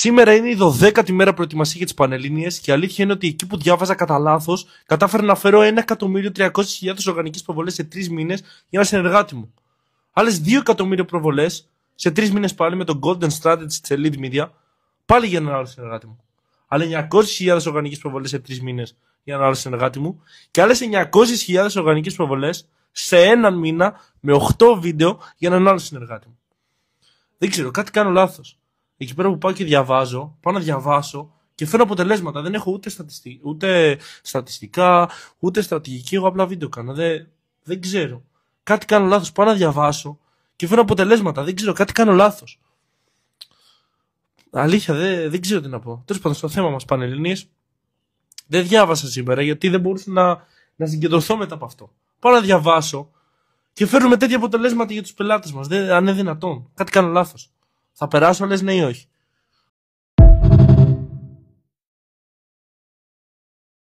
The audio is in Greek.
Σήμερα είναι η 12η μέρα προετοιμασία για τις Πανελλήνιες και η αλήθεια είναι ότι εκεί που διάβαζα κατά λάθος, κατάφερα να φέρω 1.300.000 οργανικές προβολές σε 3 μήνες για ένα συνεργάτη μου. Άλλες 2 εκατομμύρια προβολές σε 3 μήνες πάλι με τον Golden Strategy της Elite Media, πάλι για έναν άλλο συνεργάτη μου. Άλλες 900.000 οργανικές προβολές σε 3 μήνες για έναν άλλο συνεργάτη μου και άλλες 900.000 οργανικές προβολές σε έναν μήνα με 8 βίντεο για έναν άλλο συνεργάτη μου. Δεν ξέρω, κάτι κάνω λάθος. Εκεί πέρα που πάω και διαβάζω, πάω να διαβάσω και φέρνω αποτελέσματα. Δεν έχω ούτε στατιστικά, ούτε στρατηγική. Εγώ απλά βίντεο κάνω. Δεν ξέρω. Κάτι κάνω λάθος. Πάω να διαβάσω και φέρνω αποτελέσματα. Δεν ξέρω, κάτι κάνω λάθος. Αλήθεια, δεν ξέρω τι να πω. Τέλος πάντων, στο θέμα μας Πανελλήνιες, δεν διάβασα σήμερα γιατί δεν μπορούσα να συγκεντρωθώ μετά από αυτό. Πάω να διαβάσω και φέρνουμε τέτοια αποτελέσματα για τους πελάτες μας. Αν είναι δυνατόν. Κάτι κάνω λάθος. Θα περάσω, λες ναι ή όχι?